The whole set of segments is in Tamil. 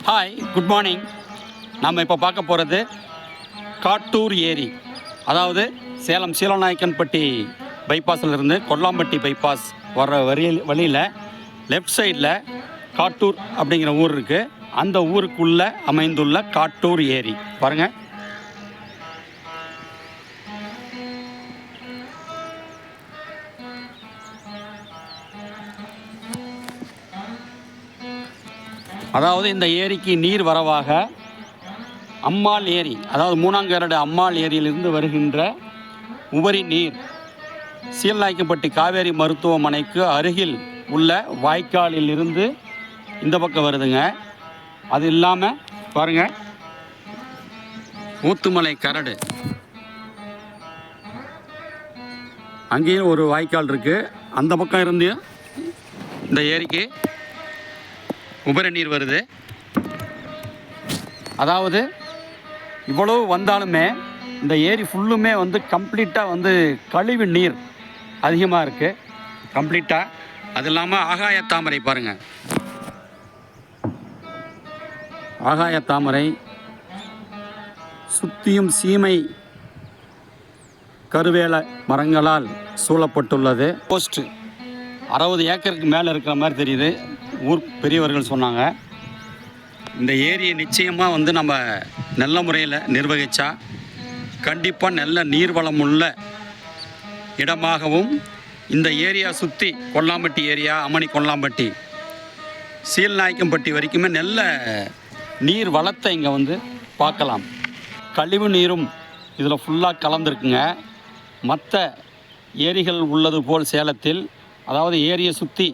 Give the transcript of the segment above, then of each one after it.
Hi, good morning. நம்ம இப்போ பார்க்க போகிறது காட்டூர் ஏரி. அதாவது சேலம் சீலநாயக்கன்பட்டி பைபாஸில் இருந்து கொல்லாம்பட்டி பைபாஸ் வர்ற வழியில் லெஃப்ட் சைடில் காட்டூர் அப்படிங்கிற ஊர் இருக்குது. அந்த ஊருக்குள்ளே அமைந்துள்ள காட்டூர் ஏரி பாருங்கள். அதாவது இந்த ஏரிக்கு நீர் வரவாக அம்மாள் ஏரி, அதாவது மூணாங்கரடு அம்மாள் ஏரியிலிருந்து வருகின்ற உபரி நீர் சீலநாயக்கன்பட்டி காவேரி மருத்துவமனைக்கு அருகில் உள்ள வாய்க்காலில் இருந்து இந்த பக்கம் வருதுங்க. அது இல்லாமல் பாருங்கள், ஊத்துமலை கரடு அங்கேயும் ஒரு வாய்க்கால் இருக்குது. அந்த பக்கம் இருந்து இந்த ஏரிக்கு உபரி நீர் வருது. அதாவது இவ்வளவு வந்தாலுமே இந்த ஏரி ஃபுல்லுமே கம்ப்ளீட்டாக கழிவு நீர் அதிகமாக இருக்குது கம்ப்ளீட்டாக. அது இல்லாமல் ஆகாய தாமரை பாருங்கள், ஆகாய தாமரை சுற்றியும் சீமை கருவேல மரங்களால் சூழப்பட்டுள்ளது. போஸ்ட்டு 60 ஏக்கருக்கு மேலே இருக்கிற மாதிரி தெரியுது. ஊர் பெரியவர்கள் சொன்னாங்க. இந்த ஏரியை நிச்சயமாக நம்ம நல்ல முறையில் நிர்வகித்தா கண்டிப்பாக நல்ல நீர்வளம் உள்ள இடமாகவும், இந்த ஏரியா சுற்றி கொல்லாம்பட்டி ஏரியா, அமணி கொல்லாம்பட்டி, சீலநாயக்கன்பட்டி வரைக்குமே நல்ல நீர் வளத்தை இங்கே பார்க்கலாம். கழிவு நீரும் இதில் ஃபுல்லாக கலந்துருக்குங்க. மற்ற ஏரிகள் உள்ளது போல் சேலத்தில், அதாவது ஏரியை சுற்றி,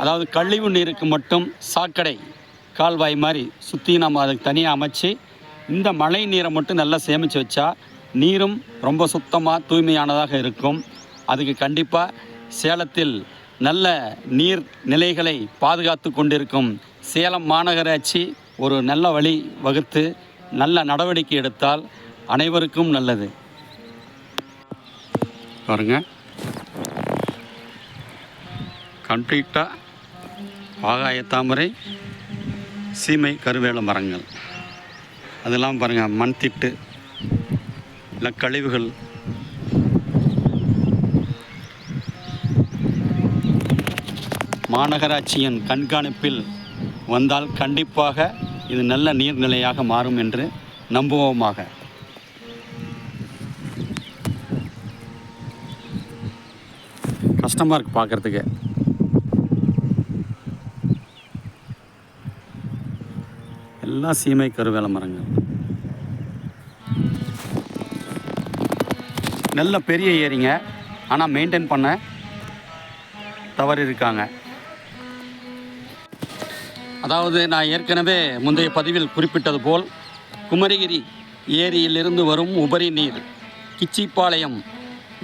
அதாவது கழிவு நீருக்கு மட்டும் சாக்கடை கால்வாய் மாதிரி சுற்றி நம்ம அதுக்கு தனியாக அமைச்சு இந்த மழை நீரை மட்டும் நல்லா சேமித்து வச்சா நீரும் ரொம்ப சுத்தமாக தூய்மையானதாக இருக்கும். அதுக்கு கண்டிப்பாக சேலத்தில் நல்ல நீர் நிலைகளை பாதுகாத்து கொண்டிருக்கும் சேலம் மாநகராட்சி ஒரு நல்ல வழி வகுத்து நல்ல நடவடிக்கை எடுத்தால் அனைவருக்கும் நல்லது. பாருங்கள், கம்ப்ளீட்டாக ஆகாய தாமரை, சீமை கருவேல மரங்கள், அதெல்லாம் பாருங்கள், மண் திட்டு இல்லை கழிவுகள். மாநகராட்சியின் கண்காணிப்பில் வந்தால் கண்டிப்பாக இது நல்ல நீர்நிலையாக மாறும் என்று நம்புவோமாக. கஷ்டமாக இருக்குது பார்க்குறதுக்கு. எல்லாம் சீமை கருவேல மரங்கள். நல்ல பெரிய ஏரிங்க, ஆனால் மெயின்டைன் பண்ண தவறு இருக்காங்க. அதாவது நான் ஏற்கனவே முந்தைய பதிவில் குறிப்பிட்டது போல் குமரிகிரி ஏரியிலிருந்து வரும் உபரி நீர் கிச்சிப்பாளையம்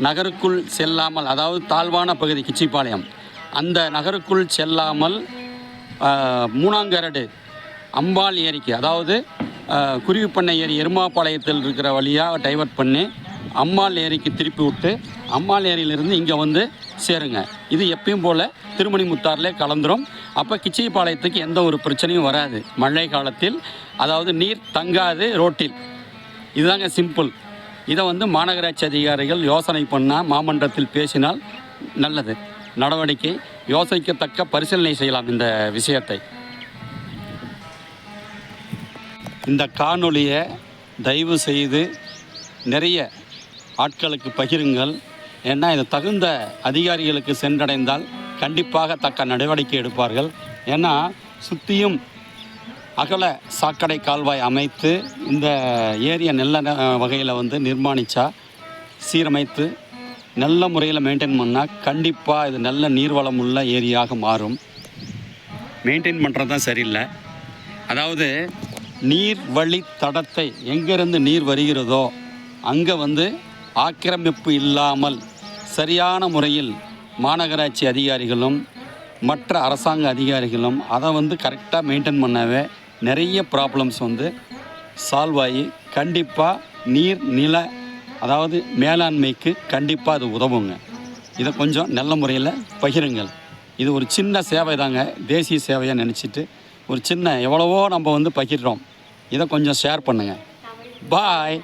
நகருக்குள் செல்லாமல், அதாவது தாழ்வான பகுதி கிச்சிப்பாளையம், அந்த நகருக்குள் செல்லாமல் மூணாங்கரடு அம்பாள் ஏரிக்கு, அதாவது குருவிப்பண்ணை ஏரி எருமாபாளையத்தில் இருக்கிற வழியாக டைவர்ட் பண்ணி அம்பாள் ஏரிக்கு திருப்பி விட்டு அம்பாள் ஏரியிலிருந்து இங்கே சேருங்க. இது எப்பயும் போல் திருமணிமுத்தாரிலே கலந்துரும். அப்போ கிச்சிப்பாளையத்துக்கு எந்த ஒரு பிரச்சனையும் வராது மழை காலத்தில். அதாவது நீர் தங்காது ரோட்டில். இதுதாங்க சிம்பிள். இதை மாநகராட்சி அதிகாரிகள் யோசனை பண்ணால், மாமன்றத்தில் பேசினால் நல்லது. நடவடிக்கை யோசிக்கத்தக்க பரிசீலனை செய்யலாம் இந்த விஷயத்தை. இந்த காணொளியை தயவு செய்து நிறைய ஆட்களுக்கு பகிருங்கள். ஏன்னா இது தகுந்த அதிகாரிகளுக்கு சென்றடைந்தால் கண்டிப்பாக தக்க நடவடிக்கை எடுப்பார்கள். ஏன்னா சுற்றியும் அகல சாக்கடை கால்வாய் அமைத்து இந்த ஏரியை நல்ல வகையில் நிர்மாணித்தா, சீரமைத்து நல்ல முறையில் மெயின்டைன் பண்ணால் கண்டிப்பாக இது நல்ல நீர்வளம் உள்ள ஏரியாக மாறும். மெயின்டைன் பண்ணுறது தான் சரியில்லை. அதாவது நீர் வழி தடத்தை எங்கேருந்து நீர் வருகிறதோ அங்கே ஆக்கிரமிப்பு இல்லாமல் சரியான முறையில் மாநகராட்சி அதிகாரிகளும் மற்ற அரசாங்க அதிகாரிகளும் அதை கரெக்டாக மெயின்டைன் பண்ணவே நிறைய ப்ராப்ளம்ஸ் சால்வ் ஆகி கண்டிப்பாக நீர் நில, அதாவது மேலாண்மைக்கு கண்டிப்பாக அது உதவுங்க. இதை கொஞ்சம் நல்ல முறையில் பகிருங்கள். இது ஒரு சின்ன சேவை தாங்க, தேசிய சேவையாக நினச்சிட்டு ஒரு சின்ன எவ்வளவோ நம்ம வந்து பகிர்றோம். இதை கொஞ்சம் ஷேர் பண்ணுங்கள். பாய்.